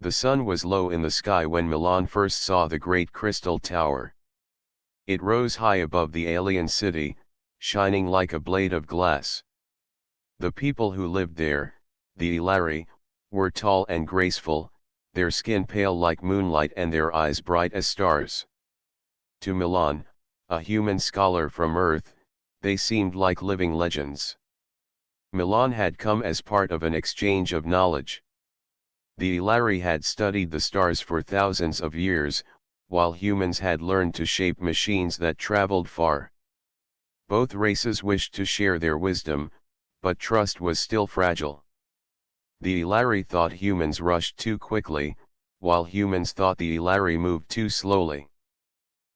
The sun was low in the sky when Milan first saw the great crystal tower. It rose high above the alien city, shining like a blade of glass. The people who lived there, the Ilari, were tall and graceful, their skin pale like moonlight and their eyes bright as stars. To Milan, a human scholar from Earth, they seemed like living legends. Milan had come as part of an exchange of knowledge. The Ilari had studied the stars for thousands of years, while humans had learned to shape machines that traveled far. Both races wished to share their wisdom, but trust was still fragile. The Ilari thought humans rushed too quickly, while humans thought the Ilari moved too slowly.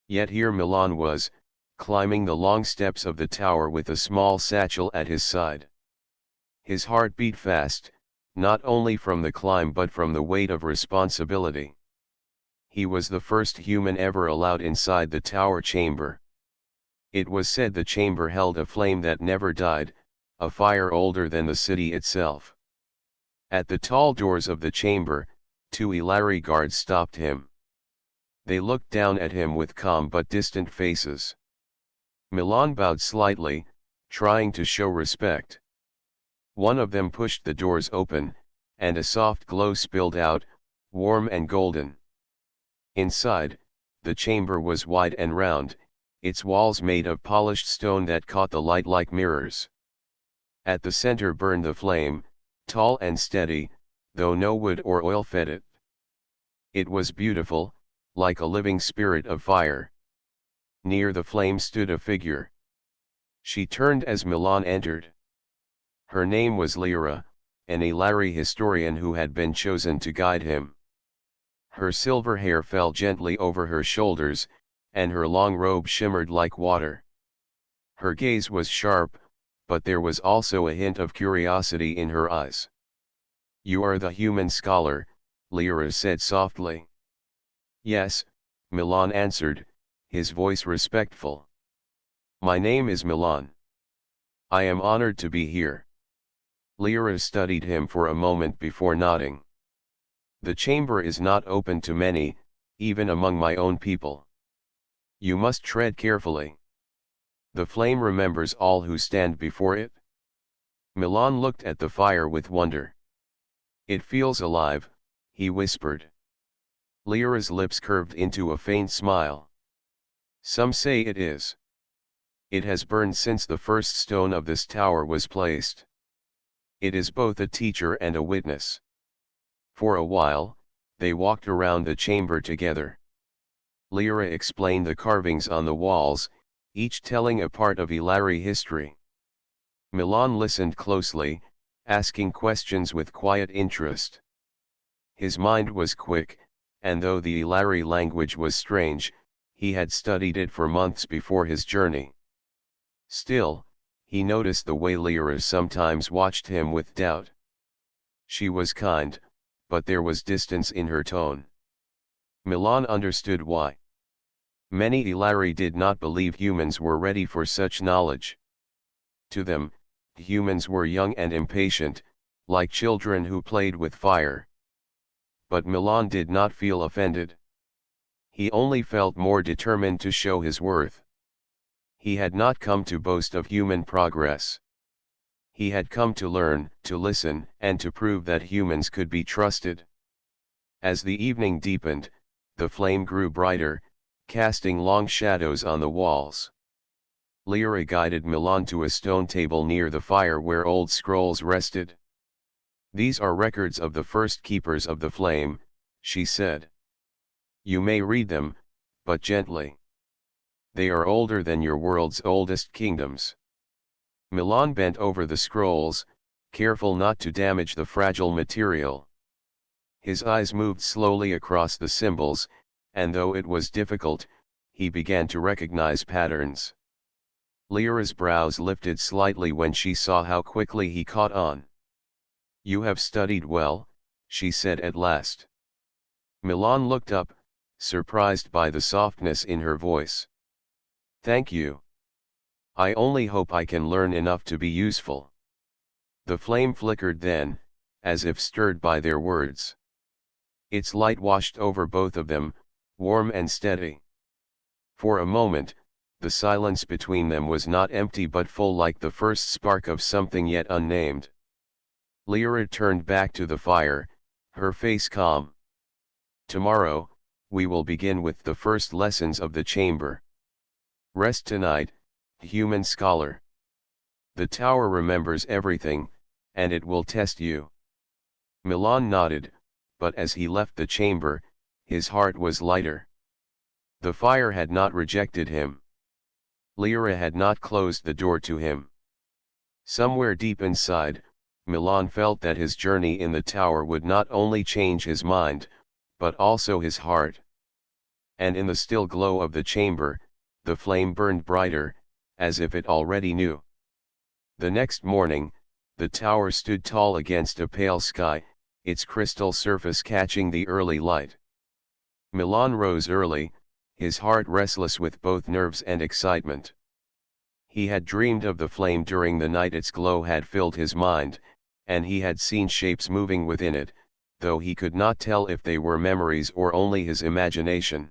Yet here Milan was, climbing the long steps of the tower with a small satchel at his side. His heart beat fast, not only from the climb but from the weight of responsibility. He was the first human ever allowed inside the tower chamber. It was said the chamber held a flame that never died, a fire older than the city itself. At the tall doors of the chamber, two Ilari guards stopped him. They looked down at him with calm but distant faces. Milan bowed slightly, trying to show respect. One of them pushed the doors open, and a soft glow spilled out, warm and golden. Inside, the chamber was wide and round, its walls made of polished stone that caught the light like mirrors. At the center burned the flame, tall and steady, though no wood or oil fed it. It was beautiful, like a living spirit of fire. Near the flame stood a figure. She turned as Milan entered. Her name was Lyra, an Ilari historian who had been chosen to guide him. Her silver hair fell gently over her shoulders, and her long robe shimmered like water. Her gaze was sharp, but there was also a hint of curiosity in her eyes. "You are the human scholar," Lyra said softly. "Yes," Milan answered, his voice respectful. "My name is Milan. I am honored to be here." Lyra studied him for a moment before nodding. "The chamber is not open to many, even among my own people. You must tread carefully. The flame remembers all who stand before it." Milan looked at the fire with wonder. "It feels alive," he whispered. Lyra's lips curved into a faint smile. "Some say it is. It has burned since the first stone of this tower was placed. It is both a teacher and a witness." For a while, they walked around the chamber together. Lyra explained the carvings on the walls, each telling a part of Ilari history. Milan listened closely, asking questions with quiet interest. His mind was quick, and though the Ilari language was strange, he had studied it for months before his journey. Still, he noticed the way Lyra sometimes watched him with doubt. She was kind, but there was distance in her tone. Milan understood why. Many Ilari did not believe humans were ready for such knowledge. To them, humans were young and impatient, like children who played with fire. But Milan did not feel offended. He only felt more determined to show his worth. He had not come to boast of human progress. He had come to learn, to listen, and to prove that humans could be trusted. As the evening deepened, the flame grew brighter, casting long shadows on the walls. Lyra guided Milan to a stone table near the fire where old scrolls rested. "These are records of the first keepers of the flame," she said. "You may read them, but gently. They are older than your world's oldest kingdoms." Milan bent over the scrolls, careful not to damage the fragile material. His eyes moved slowly across the symbols, and though it was difficult, he began to recognize patterns. Lyra's brows lifted slightly when she saw how quickly he caught on. "You have studied well," she said at last. Milan looked up, surprised by the softness in her voice. "Thank you. I only hope I can learn enough to be useful." The flame flickered then, as if stirred by their words. Its light washed over both of them, warm and steady. For a moment, the silence between them was not empty but full, like the first spark of something yet unnamed. Lyra turned back to the fire, her face calm. Tomorrow, we will begin with the first lessons of the chamber. Rest tonight, human scholar. The tower remembers everything, and it will test you. Milan nodded, but as he left the chamber, his heart was lighter. The fire had not rejected him. Lyra had not closed the door to him. Somewhere deep inside, Milan felt that his journey in the tower would not only change his mind, but also his heart. And in the still glow of the chamber, the flame burned brighter, as if it already knew. The next morning, the tower stood tall against a pale sky, its crystal surface catching the early light. Milan rose early, his heart restless with both nerves and excitement. He had dreamed of the flame during the night, its glow had filled his mind, and he had seen shapes moving within it, though he could not tell if they were memories or only his imagination.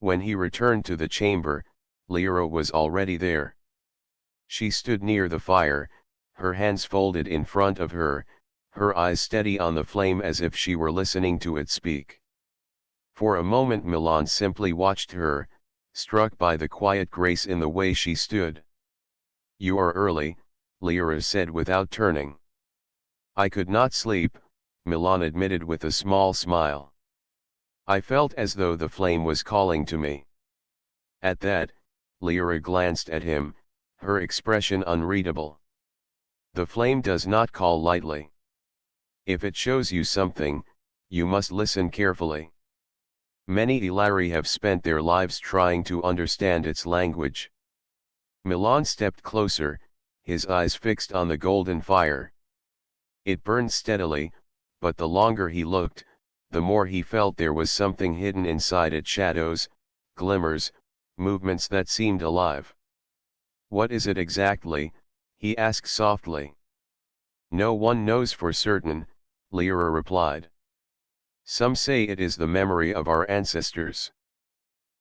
When he returned to the chamber, Lyra was already there. She stood near the fire, her hands folded in front of her, her eyes steady on the flame as if she were listening to it speak. For a moment Milan simply watched her, struck by the quiet grace in the way she stood. "You are early," Lyra said without turning. "I could not sleep," Milan admitted with a small smile. "I felt as though the flame was calling to me." At that, Lyra glanced at him, her expression unreadable. "The flame does not call lightly. If it shows you something, you must listen carefully. Many Ilari have spent their lives trying to understand its language." Milan stepped closer, his eyes fixed on the golden fire. It burned steadily, but the longer he looked, the more he felt there was something hidden inside it, shadows, glimmers, movements that seemed alive. "What is it exactly?" he asked softly. "No one knows for certain," Lyra replied. "Some say it is the memory of our ancestors.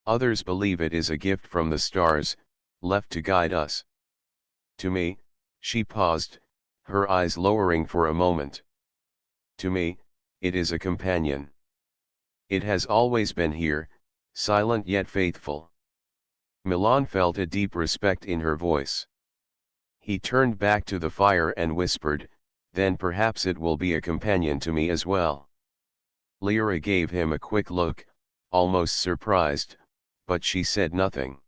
Others believe it is a gift from the stars, left to guide us. To me," she paused, her eyes lowering for a moment. "To me, it is a companion. It has always been here, silent yet faithful." Milan felt a deep respect in her voice. He turned back to the fire and whispered, "Then perhaps it will be a companion to me as well." Lyra gave him a quick look, almost surprised, but she said nothing.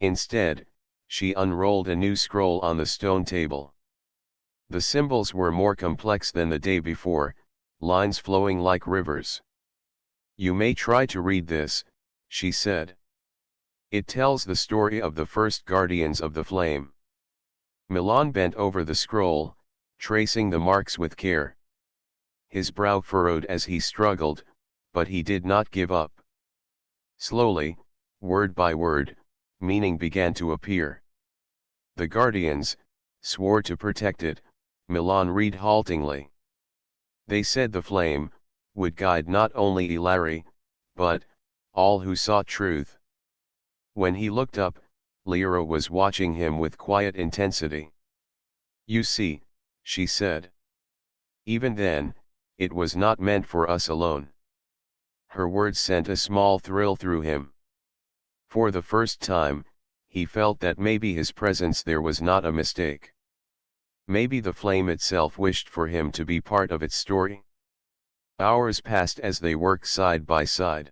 Instead, she unrolled a new scroll on the stone table. The symbols were more complex than the day before, lines flowing like rivers. "You may try to read this," she said. "It tells the story of the first guardians of the flame." Milan bent over the scroll, tracing the marks with care. His brow furrowed as he struggled, but he did not give up. Slowly, word by word, meaning began to appear. "The guardians swore to protect it," Milan read haltingly. "They said the flame would guide not only Ilari, but all who sought truth." When he looked up, Lyra was watching him with quiet intensity. "You see," she said. "Even then, it was not meant for us alone." Her words sent a small thrill through him. For the first time, he felt that maybe his presence there was not a mistake. Maybe the flame itself wished for him to be part of its story. Hours passed as they worked side by side.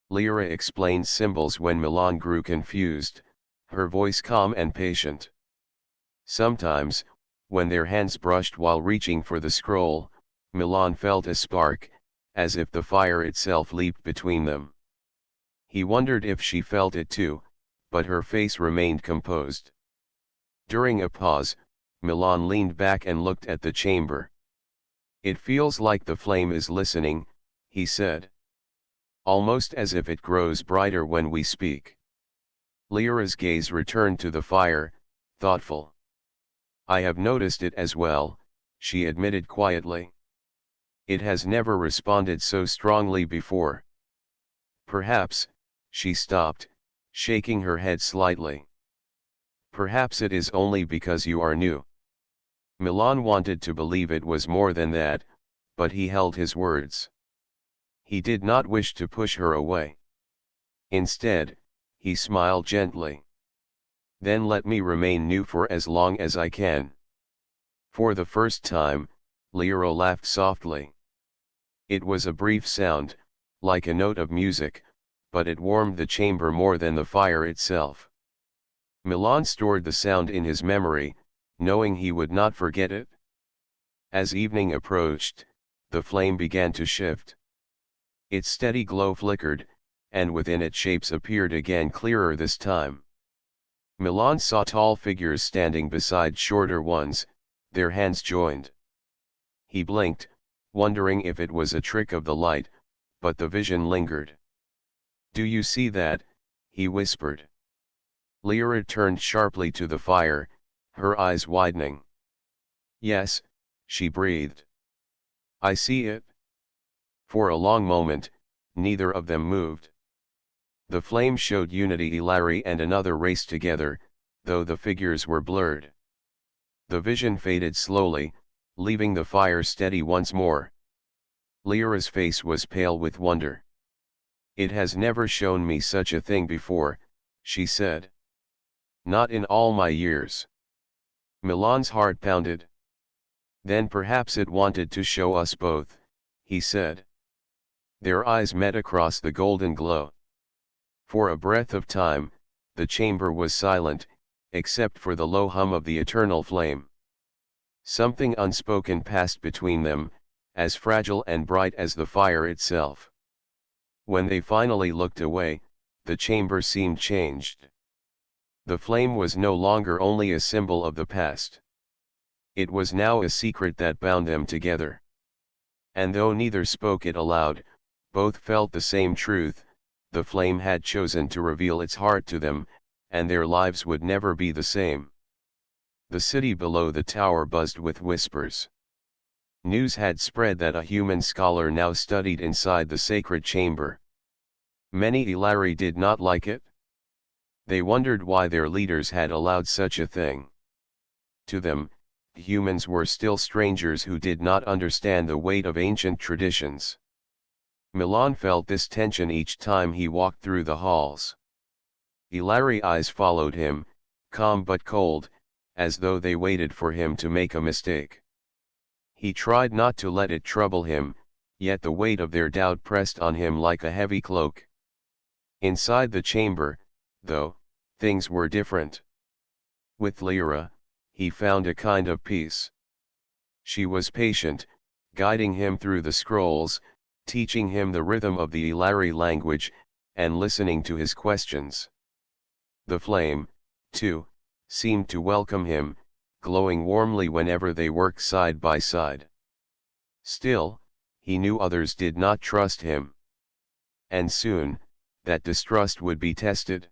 Lyra explained symbols when Milan grew confused, her voice calm and patient. Sometimes, when their hands brushed while reaching for the scroll, Milan felt a spark, as if the fire itself leaped between them. He wondered if she felt it too, but her face remained composed. During a pause, Milan leaned back and looked at the chamber. "It feels like the flame is listening," he said. "Almost as if it grows brighter when we speak." Lyra's gaze returned to the fire, thoughtful. "I have noticed it as well," she admitted quietly. It has never responded so strongly before. Perhaps, she stopped, shaking her head slightly. Perhaps it is only because you are new. Milan wanted to believe it was more than that, but he held his words. He did not wish to push her away. Instead, he smiled gently. Then let me remain new for as long as I can. For the first time, Lyra laughed softly. It was a brief sound, like a note of music, but it warmed the chamber more than the fire itself. Milan stored the sound in his memory, knowing he would not forget it. As evening approached, the flame began to shift. Its steady glow flickered, and within it shapes appeared again clearer this time. Milan saw tall figures standing beside shorter ones, their hands joined. He blinked, wondering if it was a trick of the light, but the vision lingered. "Do you see that?" he whispered. Lyra turned sharply to the fire, her eyes widening. "Yes," she breathed. "I see it." For a long moment, neither of them moved. The flame showed Unity Ilari and another race together, though the figures were blurred. The vision faded slowly, leaving the fire steady once more. Lyra's face was pale with wonder. "It has never shown me such a thing before," she said. "Not in all my years." Milan's heart pounded. "Then perhaps it wanted to show us both," he said. Their eyes met across the golden glow. For a breath of time, the chamber was silent, except for the low hum of the eternal flame. Something unspoken passed between them, as fragile and bright as the fire itself. When they finally looked away, the chamber seemed changed. The flame was no longer only a symbol of the past. It was now a secret that bound them together. And though neither spoke it aloud, both felt the same truth: the flame had chosen to reveal its heart to them, and their lives would never be the same. The city below the tower buzzed with whispers. News had spread that a human scholar now studied inside the sacred chamber. Many Ilari did not like it. They wondered why their leaders had allowed such a thing. To them, humans were still strangers who did not understand the weight of ancient traditions. Milan felt this tension each time he walked through the halls. Ilari eyes followed him, calm but cold, as though they waited for him to make a mistake. He tried not to let it trouble him, yet the weight of their doubt pressed on him like a heavy cloak. Inside the chamber, though, things were different. With Lyra, he found a kind of peace. She was patient, guiding him through the scrolls, teaching him the rhythm of the Ilari language, and listening to his questions. The flame, too, seemed to welcome him, glowing warmly whenever they worked side by side. Still, he knew others did not trust him. And soon, that distrust would be tested.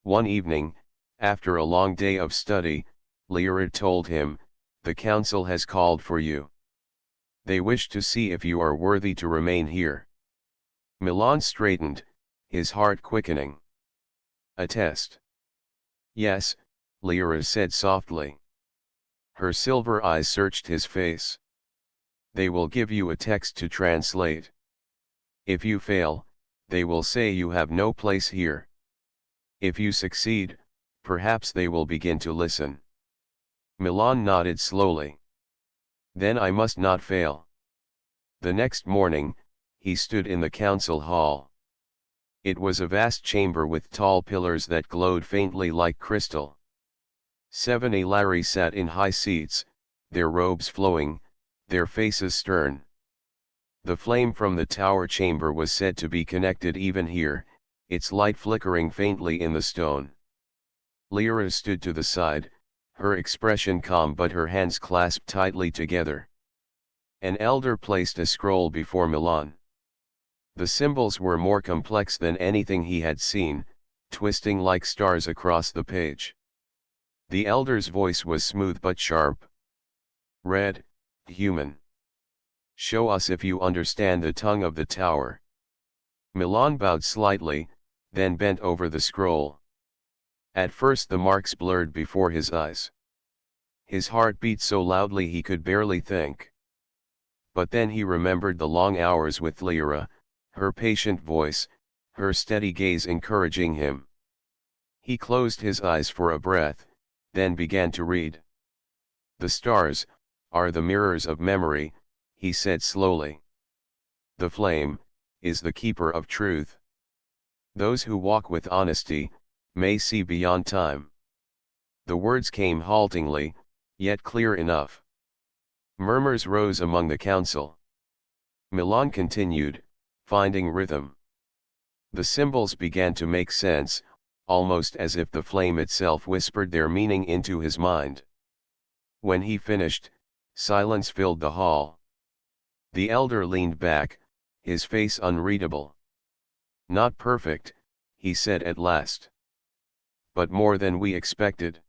One evening, after a long day of study, Lyra told him, "The council has called for you. They wish to see if you are worthy to remain here." Milan straightened, his heart quickening. "A test?" "Yes," Lyra said softly. Her silver eyes searched his face. "They will give you a text to translate. If you fail, they will say you have no place here. If you succeed, perhaps they will begin to listen." Milan nodded slowly. "Then I must not fail." The next morning, he stood in the council hall. It was a vast chamber with tall pillars that glowed faintly like crystal. 7 Ilari sat in high seats, their robes flowing, their faces stern. The flame from the tower chamber was said to be connected even here, its light flickering faintly in the stone. Lyra stood to the side, her expression calm but her hands clasped tightly together. An elder placed a scroll before Milan. The symbols were more complex than anything he had seen, twisting like stars across the page. The elder's voice was smooth but sharp. "Read, human." Show us if you understand the tongue of the tower. Milan bowed slightly, then bent over the scroll. At first the marks blurred before his eyes. His heart beat so loudly he could barely think. But then he remembered the long hours with Lyra, her patient voice, her steady gaze encouraging him. He closed his eyes for a breath, then began to read. The stars are the mirrors of memory, he said slowly. The flame is the keeper of truth. Those who walk with honesty may see beyond time. The words came haltingly, yet clear enough. Murmurs rose among the council. Milan continued, finding rhythm. The symbols began to make sense, almost as if the flame itself whispered their meaning into his mind. When he finished, silence filled the hall. The elder leaned back, his face unreadable. Not perfect, he said at last. But more than we expected.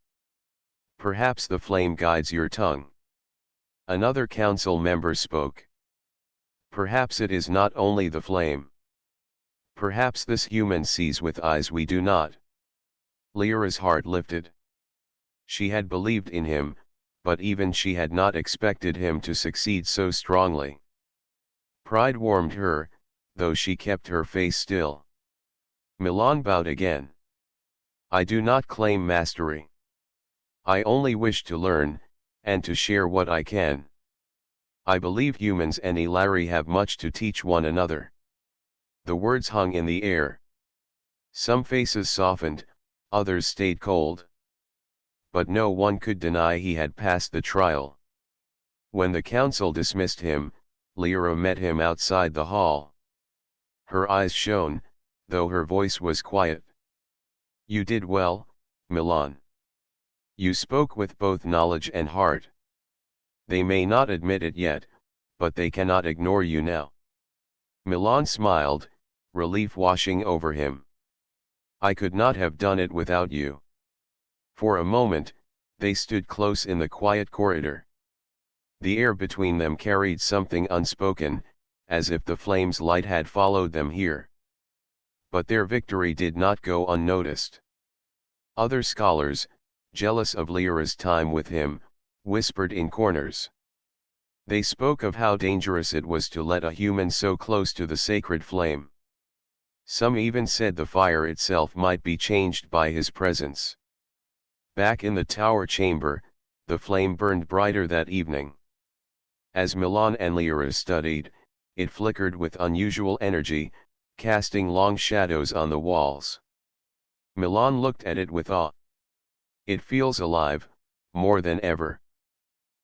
Perhaps the flame guides your tongue. Another council member spoke. Perhaps it is not only the flame. Perhaps this human sees with eyes we do not. Lyra's heart lifted. She had believed in him, but even she had not expected him to succeed so strongly. Pride warmed her, though she kept her face still. Milan bowed again. I do not claim mastery. I only wish to learn, and to share what I can. I believe humans and Ilari have much to teach one another. The words hung in the air. Some faces softened, others stayed cold. But no one could deny he had passed the trial. When the council dismissed him, Lyra met him outside the hall. Her eyes shone, though her voice was quiet. You did well, Milan. You spoke with both knowledge and heart. They may not admit it yet, but they cannot ignore you now. Milan smiled, relief washing over him. I could not have done it without you. For a moment, they stood close in the quiet corridor. The air between them carried something unspoken, as if the flame's light had followed them here. But their victory did not go unnoticed. Other scholars, jealous of Lyra's time with him, whispered in corners. They spoke of how dangerous it was to let a human so close to the sacred flame. Some even said the fire itself might be changed by his presence. Back in the tower chamber, the flame burned brighter that evening. As Milan and Lyra studied, it flickered with unusual energy, casting long shadows on the walls. Milan looked at it with awe. It feels alive, more than ever.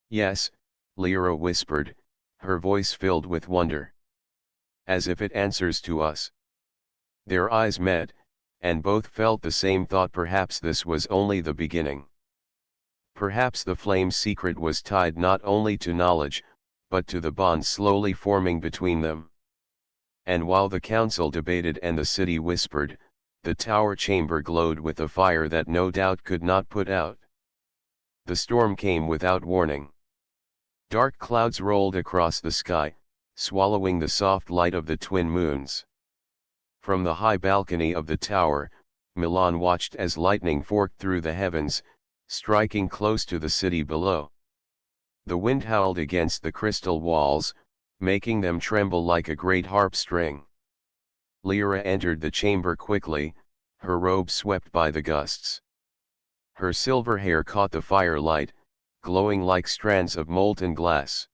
Yes, Lyra whispered, her voice filled with wonder. As if it answers to us. Their eyes met, and both felt the same thought. Perhaps this was only the beginning. Perhaps the flame's secret was tied not only to knowledge, but to the bond slowly forming between them. And while the council debated and the city whispered, the tower chamber glowed with a fire that no doubt could not put out. The storm came without warning. Dark clouds rolled across the sky, swallowing the soft light of the twin moons. From the high balcony of the tower, Milan watched as lightning forked through the heavens, striking close to the city below. The wind howled against the crystal walls, making them tremble like a great harp string. Lyra entered the chamber quickly, her robe swept by the gusts. Her silver hair caught the firelight, glowing like strands of molten glass.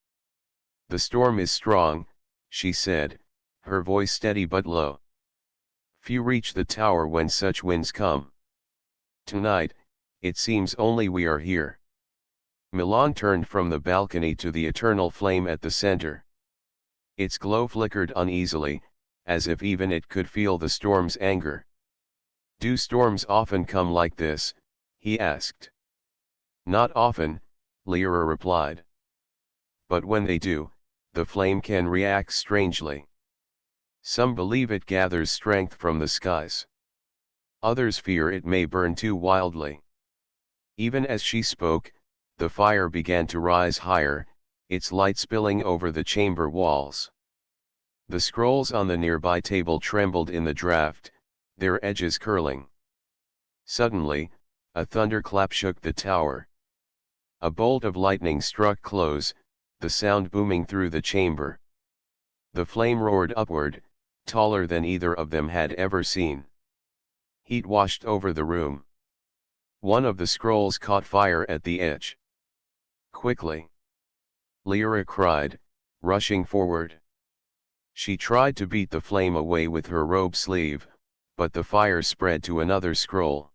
The storm is strong, she said, her voice steady but low. Few reach the tower when such winds come. Tonight, it seems only we are here. Milan turned from the balcony to the eternal flame at the center. Its glow flickered uneasily, as if even it could feel the storm's anger. Do storms often come like this? He asked. Not often, Lyra replied. But when they do, the flame can react strangely. Some believe it gathers strength from the skies. Others fear it may burn too wildly. Even as she spoke, the fire began to rise higher, its light spilling over the chamber walls. The scrolls on the nearby table trembled in the draught, their edges curling. Suddenly, a thunderclap shook the tower. A bolt of lightning struck close, the sound booming through the chamber. The flame roared upward, taller than either of them had ever seen. Heat washed over the room. One of the scrolls caught fire at the edge. Quickly! Lyra cried, rushing forward. She tried to beat the flame away with her robe sleeve, but the fire spread to another scroll.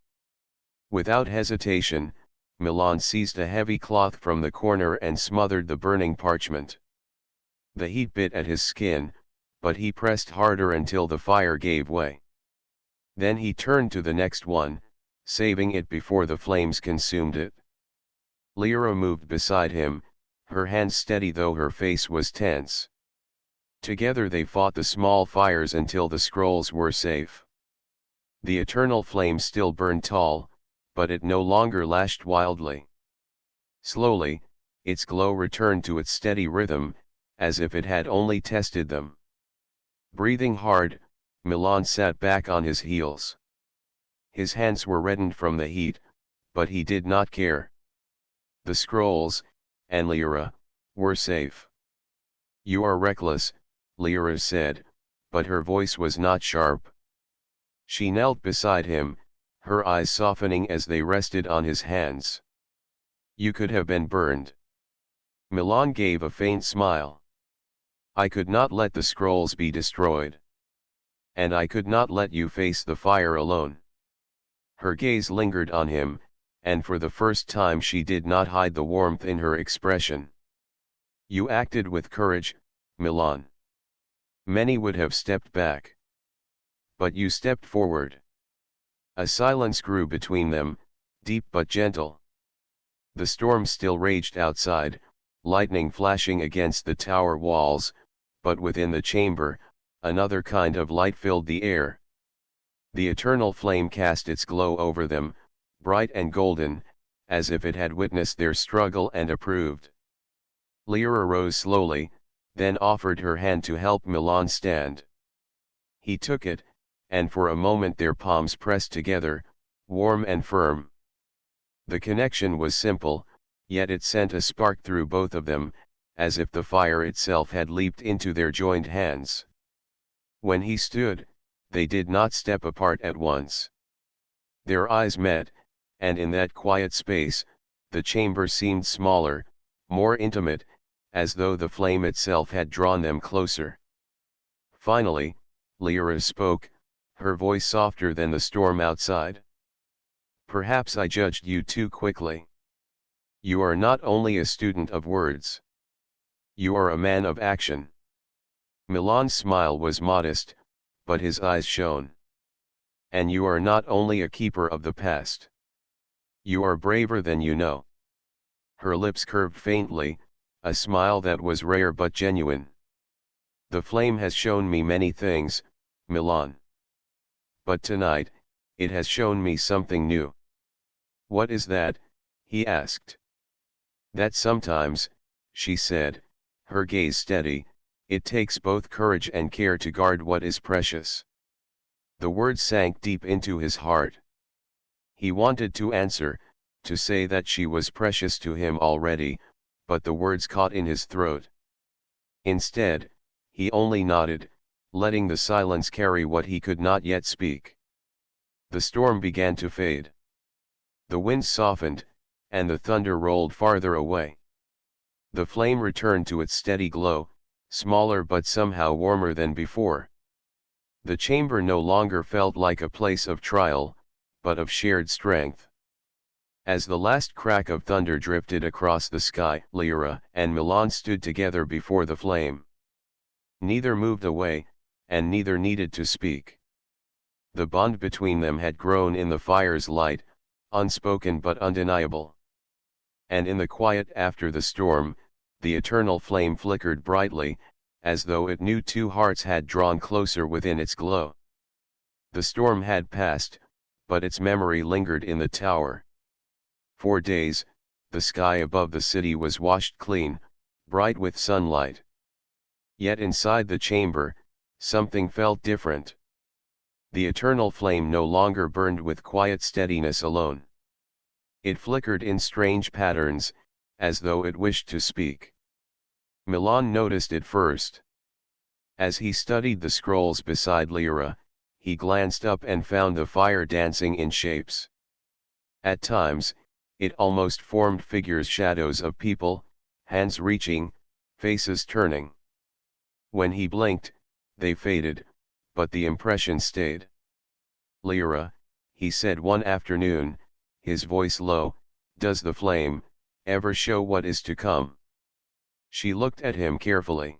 Without hesitation, Milan seized a heavy cloth from the corner and smothered the burning parchment. The heat bit at his skin, but he pressed harder until the fire gave way. Then he turned to the next one, saving it before the flames consumed it. Lyra moved beside him, her hands steady though her face was tense. Together they fought the small fires until the scrolls were safe. The eternal flame still burned tall, but it no longer lashed wildly. Slowly, its glow returned to its steady rhythm, as if it had only tested them. Breathing hard, Milan sat back on his heels. His hands were reddened from the heat, but he did not care. The scrolls, and Lyra, were safe. "You are reckless," Lyra said, but her voice was not sharp. She knelt beside him, her eyes softening as they rested on his hands. "You could have been burned." Milan gave a faint smile. "I could not let the scrolls be destroyed. And I could not let you face the fire alone." Her gaze lingered on him, and for the first time she did not hide the warmth in her expression. "You acted with courage, Milan. Many would have stepped back. But you stepped forward." A silence grew between them, deep but gentle. The storm still raged outside, lightning flashing against the tower walls, but within the chamber, another kind of light filled the air. The eternal flame cast its glow over them, bright and golden, as if it had witnessed their struggle and approved. Lyra rose slowly, then offered her hand to help Milan stand. He took it, and for a moment their palms pressed together, warm and firm. The connection was simple, yet it sent a spark through both of them, as if the fire itself had leaped into their joined hands. When he stood, they did not step apart at once. Their eyes met, and in that quiet space, the chamber seemed smaller, more intimate, as though the flame itself had drawn them closer. Finally, Lyra spoke, her voice softer than the storm outside. "Perhaps I judged you too quickly. You are not only a student of words. You are a man of action." Milan's smile was modest, but his eyes shone. "And you are not only a keeper of the past. You are braver than you know." Her lips curved faintly, a smile that was rare but genuine. "The flame has shown me many things, Milan. But tonight, it has shown me something new." "What is that?" he asked. "That sometimes," she said, her gaze steady, "it takes both courage and care to guard what is precious." The words sank deep into his heart. He wanted to answer, to say that she was precious to him already, but the words caught in his throat. Instead, he only nodded, letting the silence carry what he could not yet speak. The storm began to fade. The wind softened, and the thunder rolled farther away. The flame returned to its steady glow, smaller but somehow warmer than before. The chamber no longer felt like a place of trial, but of shared strength. As the last crack of thunder drifted across the sky, Lyra and Milan stood together before the flame. Neither moved away, and neither needed to speak. The bond between them had grown in the fire's light, unspoken but undeniable. And in the quiet after the storm, the eternal flame flickered brightly, as though it knew two hearts had drawn closer within its glow. The storm had passed, but its memory lingered in the tower. For days, the sky above the city was washed clean, bright with sunlight. Yet inside the chamber, something felt different. The eternal flame no longer burned with quiet steadiness alone. It flickered in strange patterns, as though it wished to speak. Milan noticed it first. As he studied the scrolls beside Lyra, he glanced up and found the fire dancing in shapes. At times, it almost formed figures, shadows of people, hands reaching, faces turning. When he blinked, they faded, but the impression stayed. "Lyra," he said one afternoon, his voice low, "does the flame ever show what is to come?" She looked at him carefully.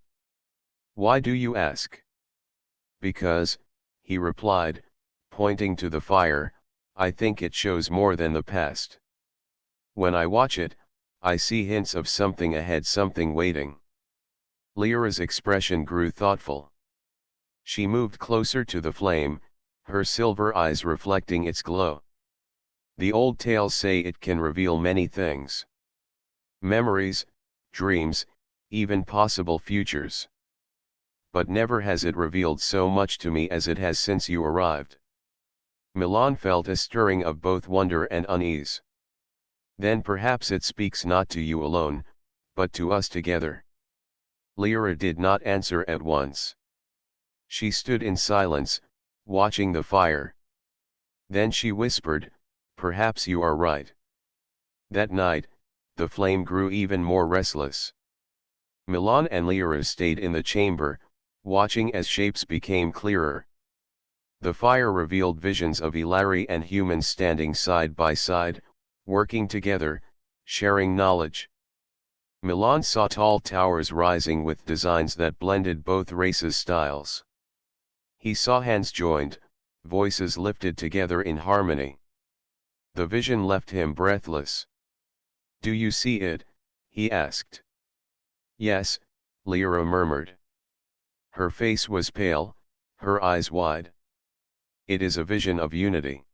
"Why do you ask?" "Because," he replied, pointing to the fire, "I think it shows more than the past. When I watch it, I see hints of something ahead, something waiting." Lyra's expression grew thoughtful. She moved closer to the flame, her silver eyes reflecting its glow. "The old tales say it can reveal many things. Memories, dreams, even possible futures. But never has it revealed so much to me as it has since you arrived." Milan felt a stirring of both wonder and unease. "Then perhaps it speaks not to you alone, but to us together." Lyra did not answer at once. She stood in silence, watching the fire. Then she whispered, "Perhaps you are right." That night, the flame grew even more restless. Milan and Lyra stayed in the chamber, watching as shapes became clearer. The fire revealed visions of Ilari and humans standing side by side, working together, sharing knowledge. Milan saw tall towers rising with designs that blended both races' styles. He saw hands joined, voices lifted together in harmony. The vision left him breathless. "Do you see it?" he asked. "Yes," Lyra murmured. Her face was pale, her eyes wide. "It is a vision of unity.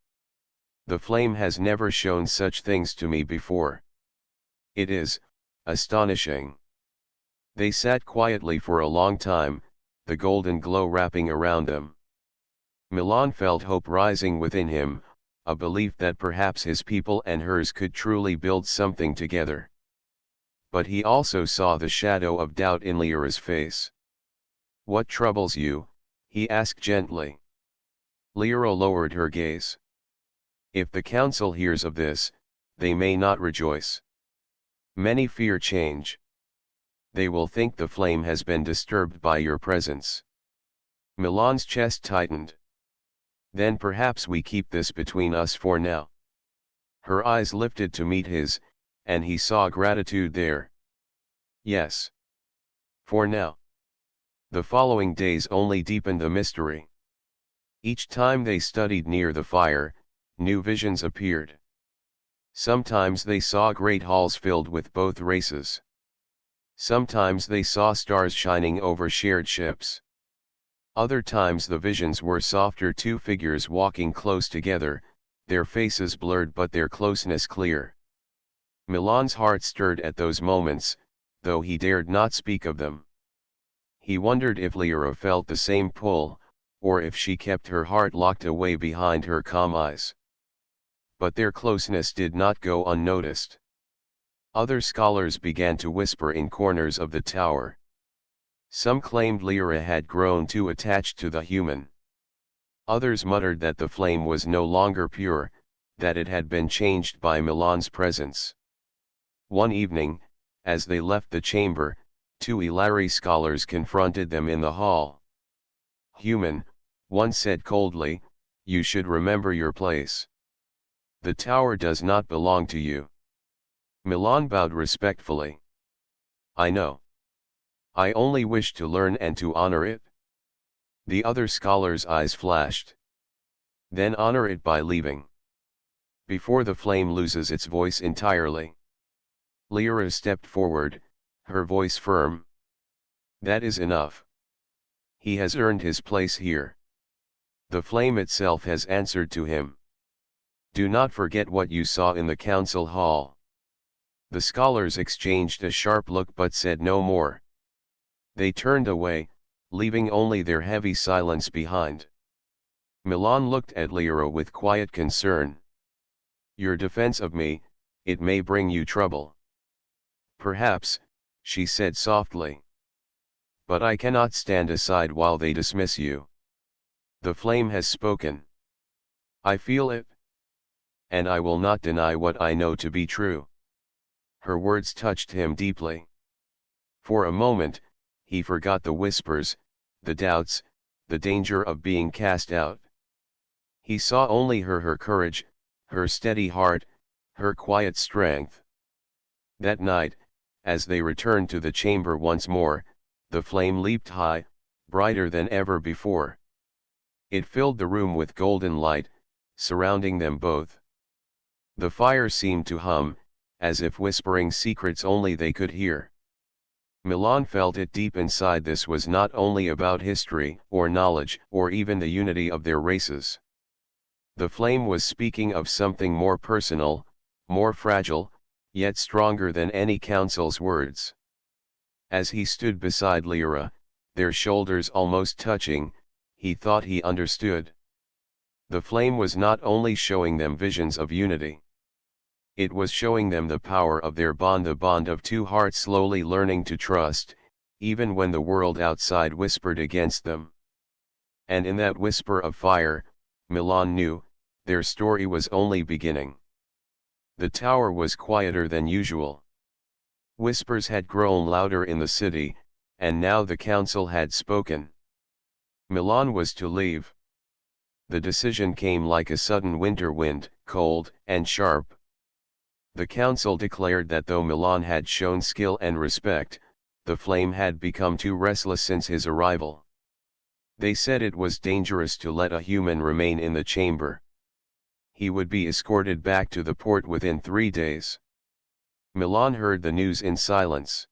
The flame has never shown such things to me before. It is astonishing." They sat quietly for a long time, the golden glow wrapping around them. Milan felt hope rising within him, a belief that perhaps his people and hers could truly build something together. But he also saw the shadow of doubt in Lyra's face. "What troubles you?" he asked gently. Lyra lowered her gaze. "If the council hears of this, they may not rejoice. Many fear change. They will think the flame has been disturbed by your presence." Milan's chest tightened. "Then perhaps we keep this between us for now." Her eyes lifted to meet his, and he saw gratitude there. "Yes. For now." The following days only deepened the mystery. Each time they studied near the fire, new visions appeared. Sometimes they saw great halls filled with both races. Sometimes they saw stars shining over shared ships. Other times the visions were softer, two figures walking close together, their faces blurred but their closeness clear. Milan's heart stirred at those moments, though he dared not speak of them. He wondered if Lyra felt the same pull, or if she kept her heart locked away behind her calm eyes. But their closeness did not go unnoticed. Other scholars began to whisper in corners of the tower. Some claimed Lyra had grown too attached to the human. Others muttered that the flame was no longer pure, that it had been changed by Milan's presence. One evening, as they left the chamber, two Ilari scholars confronted them in the hall. "Human," one said coldly, "you should remember your place. The tower does not belong to you." Milan bowed respectfully. "I know. I only wish to learn and to honor it." The other scholar's eyes flashed. "Then honor it by leaving. Before the flame loses its voice entirely." Lyra stepped forward, her voice firm. "That is enough. He has earned his place here. The flame itself has answered to him. Do not forget what you saw in the council hall." The scholars exchanged a sharp look but said no more. They turned away, leaving only their heavy silence behind. Milan looked at Lyra with quiet concern. "Your defense of me, it may bring you trouble." "Perhaps," she said softly. "But I cannot stand aside while they dismiss you. The flame has spoken. I feel it. And I will not deny what I know to be true." Her words touched him deeply. For a moment, he forgot the whispers, the doubts, the danger of being cast out. He saw only her courage, her steady heart, her quiet strength. That night, as they returned to the chamber once more, the flame leaped high, brighter than ever before. It filled the room with golden light, surrounding them both. The fire seemed to hum, as if whispering secrets only they could hear. Milan felt it deep inside. This was not only about history, or knowledge, or even the unity of their races. The flame was speaking of something more personal, more fragile, yet stronger than any council's words. As he stood beside Lyra, their shoulders almost touching, he thought he understood. The flame was not only showing them visions of unity. It was showing them the power of their bond, the bond of two hearts slowly learning to trust, even when the world outside whispered against them. And in that whisper of fire, Milan knew, their story was only beginning. The tower was quieter than usual. Whispers had grown louder in the city, and now the council had spoken. Milan was to leave. The decision came like a sudden winter wind, cold and sharp. The council declared that though Milan had shown skill and respect, the flame had become too restless since his arrival. They said it was dangerous to let a human remain in the chamber. He would be escorted back to the port within 3 days. Milan heard the news in silence.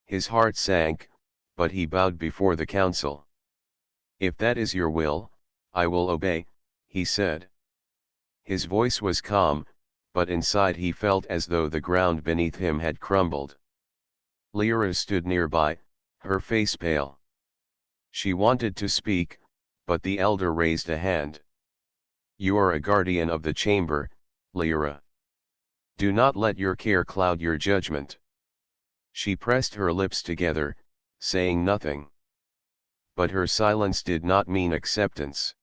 His heart sank, but he bowed before the council. "If that is your will, I will obey," he said. His voice was calm, but inside he felt as though the ground beneath him had crumbled. Lyra stood nearby, her face pale. She wanted to speak, but the elder raised a hand. "You are a guardian of the chamber, Lyra. Do not let your care cloud your judgment." She pressed her lips together, saying nothing. But her silence did not mean acceptance.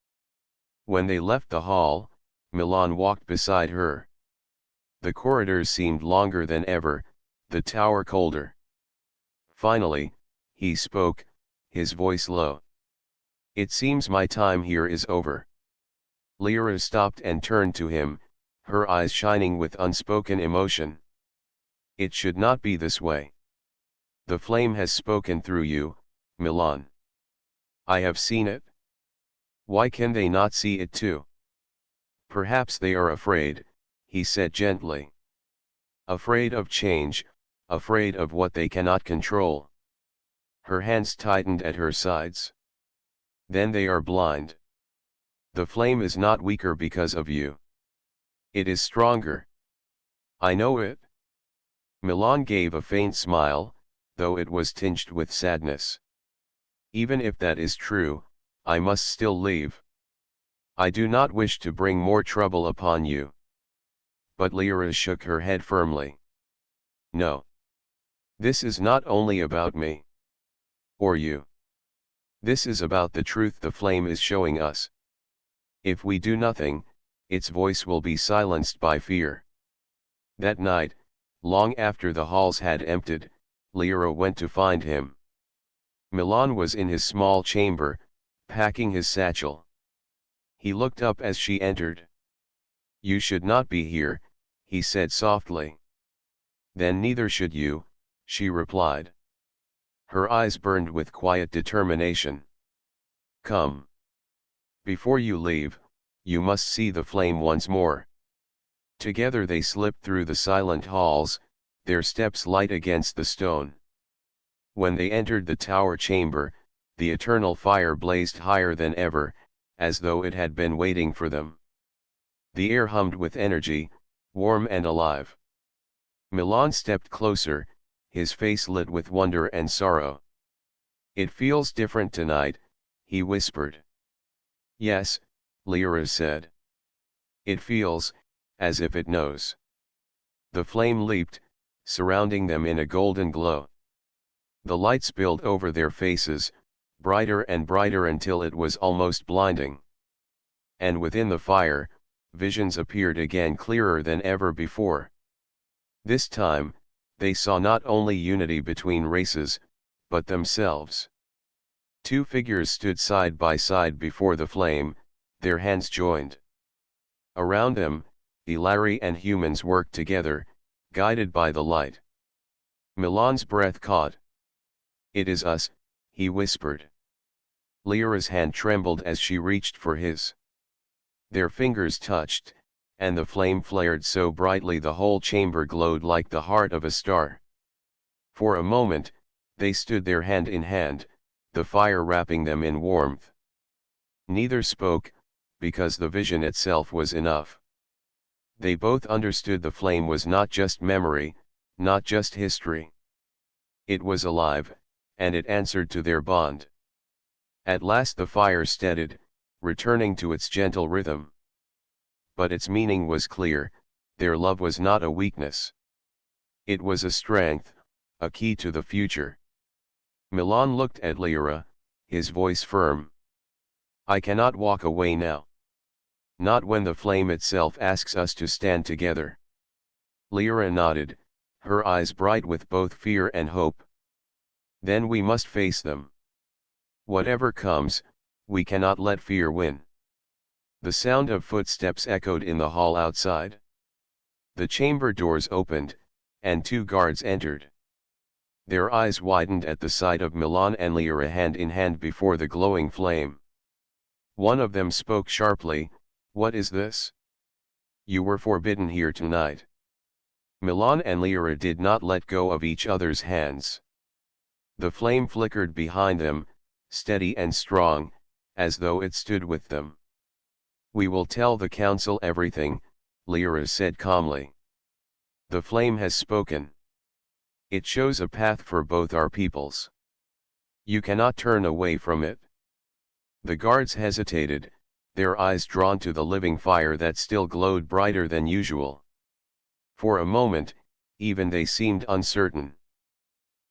When they left the hall, Milan walked beside her. The corridors seemed longer than ever, the tower colder. Finally, he spoke, his voice low. "It seems my time here is over." Lyra stopped and turned to him, her eyes shining with unspoken emotion. "It should not be this way. The flame has spoken through you, Milan. I have seen it. Why can they not see it too?" "Perhaps they are afraid," he said gently. "Afraid of change, afraid of what they cannot control." Her hands tightened at her sides. "Then they are blind. The flame is not weaker because of you. It is stronger. I know it." Milan gave a faint smile, though it was tinged with sadness. "Even if that is true, I must still leave. I do not wish to bring more trouble upon you." But Lyra shook her head firmly. "No. This is not only about me. Or you. This is about the truth the flame is showing us. If we do nothing, its voice will be silenced by fear." That night, long after the halls had emptied, Lyra went to find him. Milan was in his small chamber, packing his satchel. He looked up as she entered. "You should not be here," he said softly. "Then neither should you," she replied. Her eyes burned with quiet determination. "Come. Before you leave, you must see the flame once more." Together they slipped through the silent halls, their steps light against the stone. When they entered the tower chamber, the eternal fire blazed higher than ever, as though it had been waiting for them. The air hummed with energy, warm and alive. Milan stepped closer, his face lit with wonder and sorrow. "It feels different tonight," he whispered. "Yes," Lyra said. "It feels, as if it knows." The flame leaped, surrounding them in a golden glow. The light spilled over their faces, brighter and brighter until it was almost blinding. And within the fire, visions appeared again clearer than ever before. This time, they saw not only unity between races, but themselves. Two figures stood side by side before the flame, their hands joined. Around them, Ilari and humans worked together, guided by the light. Milan's breath caught. "It is us," he whispered. Lyra's hand trembled as she reached for his. Their fingers touched, and the flame flared so brightly the whole chamber glowed like the heart of a star. For a moment, they stood there hand in hand, the fire wrapping them in warmth. Neither spoke, because the vision itself was enough. They both understood the flame was not just memory, not just history. It was alive, and it answered to their bond. At last the fire steadied, returning to its gentle rhythm. But its meaning was clear: their love was not a weakness. It was a strength, a key to the future. Milan looked at Lyra, his voice firm. "I cannot walk away now. Not when the flame itself asks us to stand together." Lyra nodded, her eyes bright with both fear and hope. "Then we must face them. Whatever comes, we cannot let fear win." The sound of footsteps echoed in the hall outside. The chamber doors opened, and two guards entered. Their eyes widened at the sight of Milan and Lyra hand in hand before the glowing flame. One of them spoke sharply, "What is this? You were forbidden here tonight." Milan and Lyra did not let go of each other's hands. The flame flickered behind them, steady and strong, as though it stood with them. "We will tell the council everything," Lyra said calmly. "The flame has spoken. It shows a path for both our peoples. You cannot turn away from it." The guards hesitated, their eyes drawn to the living fire that still glowed brighter than usual. For a moment, even they seemed uncertain.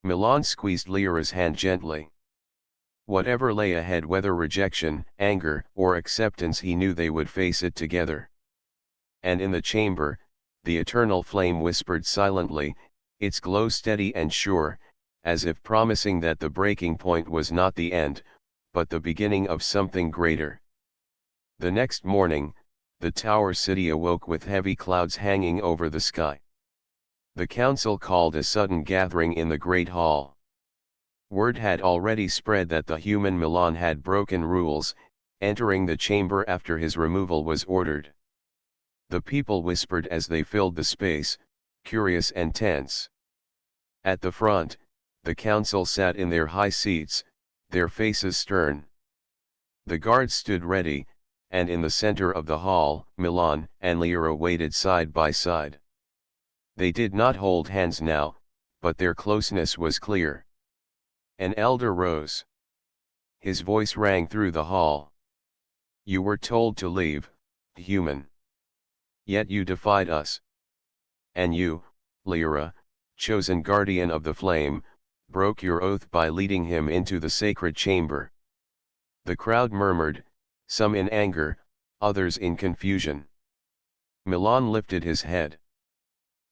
Milan squeezed Lyra's hand gently. Whatever lay ahead, whether rejection, anger, or acceptance, he knew they would face it together. And in the chamber, the eternal flame whispered silently, its glow steady and sure, as if promising that the breaking point was not the end, but the beginning of something greater. The next morning, the tower city awoke with heavy clouds hanging over the sky. The council called a sudden gathering in the great hall. Word had already spread that the human Milan had broken rules, entering the chamber after his removal was ordered. The people whispered as they filled the space, curious and tense. At the front, the council sat in their high seats, their faces stern. The guards stood ready, and in the center of the hall, Milan and Lyra waited side by side. They did not hold hands now, but their closeness was clear. An elder rose. His voice rang through the hall. "You were told to leave, human. Yet you defied us. And you, Lyra, chosen guardian of the flame, broke your oath by leading him into the sacred chamber." The crowd murmured, some in anger, others in confusion. Milan lifted his head.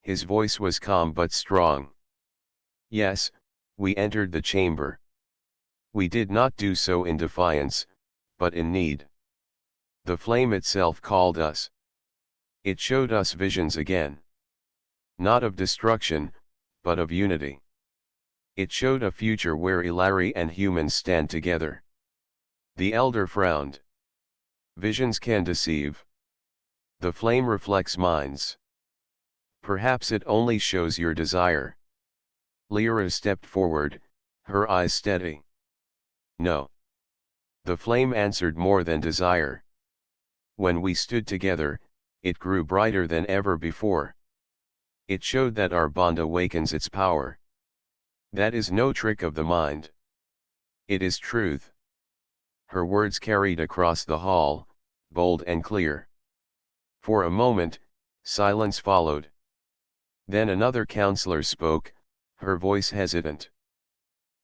His voice was calm but strong. "Yes, we entered the chamber. We did not do so in defiance, but in need. The flame itself called us. It showed us visions again. Not of destruction, but of unity. It showed a future where Ilari and humans stand together." The elder frowned. "Visions can deceive. The flame reflects minds. Perhaps it only shows your desire." Lyra stepped forward, her eyes steady. "No. The flame answered more than desire. When we stood together, it grew brighter than ever before. It showed that our bond awakens its power. That is no trick of the mind. It is truth. Her words carried across the hall, bold and clear. For a moment, silence followed. Then another counselor spoke, her voice hesitant.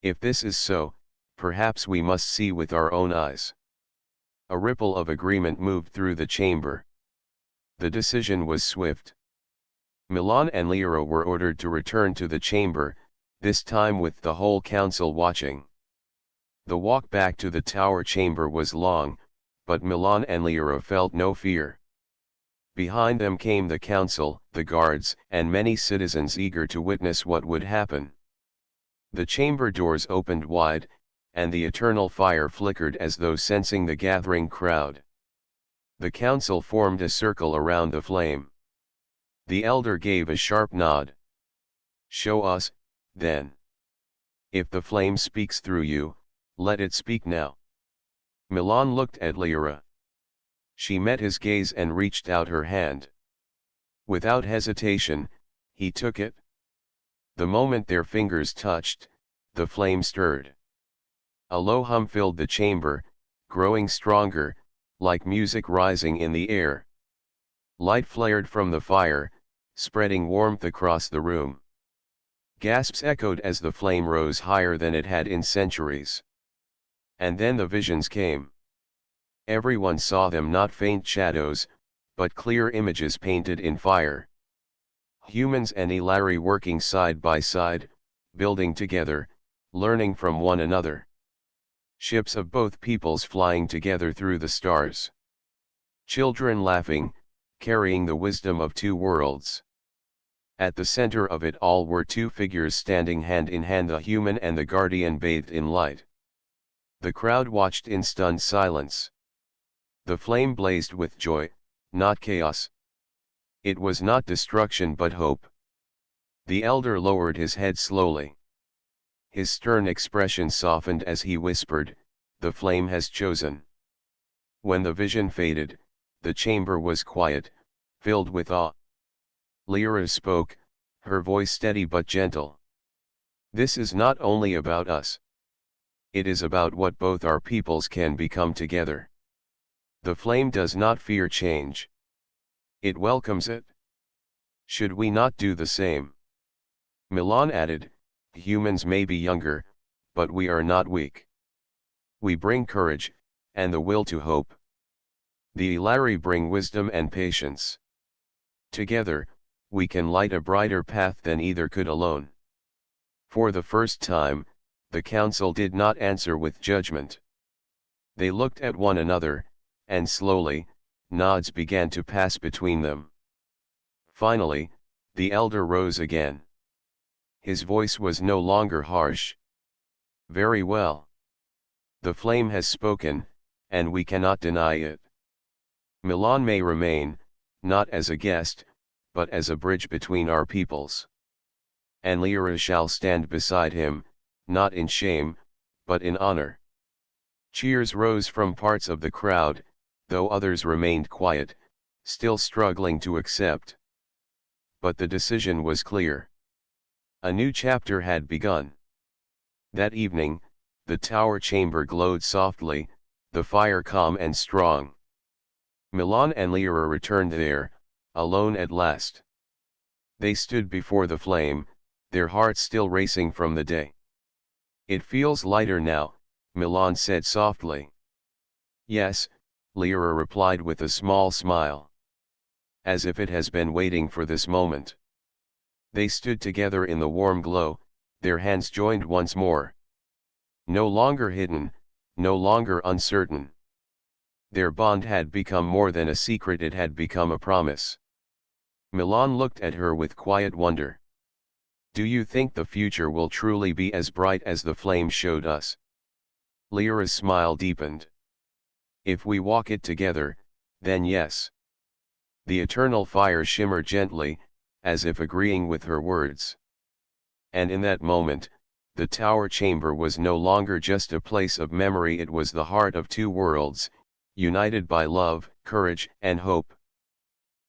If this is so, perhaps we must see with our own eyes. A ripple of agreement moved through the chamber. The decision was swift. Milan and Lyra were ordered to return to the chamber, this time with the whole council watching. The walk back to the tower chamber was long, but Milan and Lyra felt no fear. Behind them came the council, the guards, and many citizens eager to witness what would happen. The chamber doors opened wide, and the eternal fire flickered as though sensing the gathering crowd. The council formed a circle around the flame. The elder gave a sharp nod. "Show us, then. If the flame speaks through you, let it speak now." Milan looked at Lyra. She met his gaze and reached out her hand. Without hesitation, he took it. The moment their fingers touched, the flame stirred. A low hum filled the chamber, growing stronger, like music rising in the air. Light flared from the fire, spreading warmth across the room. Gasps echoed as the flame rose higher than it had in centuries. And then the visions came. Everyone saw them, not faint shadows, but clear images painted in fire. Humans and Ilari working side by side, building together, learning from one another. Ships of both peoples flying together through the stars. Children laughing, carrying the wisdom of two worlds. At the center of it all were two figures standing hand in hand, the human and the guardian, bathed in light. The crowd watched in stunned silence. The flame blazed with joy, not chaos. It was not destruction but hope. The elder lowered his head slowly. His stern expression softened as he whispered, "The flame has chosen." When the vision faded, the chamber was quiet, filled with awe. Lyra spoke, her voice steady but gentle. "This is not only about us. It is about what both our peoples can become together. The flame does not fear change. It welcomes it. Should we not do the same?" Milan added, "Humans may be younger, but we are not weak. We bring courage, and the will to hope. The Ilari bring wisdom and patience. Together, we can light a brighter path than either could alone." For the first time, the council did not answer with judgment. They looked at one another, and slowly, nods began to pass between them. Finally, the elder rose again. His voice was no longer harsh. "Very well. The flame has spoken, and we cannot deny it. Milan may remain, not as a guest, but as a bridge between our peoples. And Lyra shall stand beside him, not in shame, but in honor." Cheers rose from parts of the crowd, though others remained quiet, still struggling to accept. But the decision was clear. A new chapter had begun. That evening, the tower chamber glowed softly, the fire calm and strong. Milan and Lyra returned there, alone at last. They stood before the flame, their hearts still racing from the day. "It feels lighter now," Milan said softly. "Yes," Lyra replied with a small smile. "As if it has been waiting for this moment." They stood together in the warm glow, their hands joined once more. No longer hidden, no longer uncertain. Their bond had become more than a secret, it had become a promise. Milan looked at her with quiet wonder. "Do you think the future will truly be as bright as the flame showed us?" Lyra's smile deepened. "If we walk it together, then yes." The eternal fire shimmered gently, as if agreeing with her words. And in that moment, the tower chamber was no longer just a place of memory, it was the heart of two worlds, united by love, courage, and hope.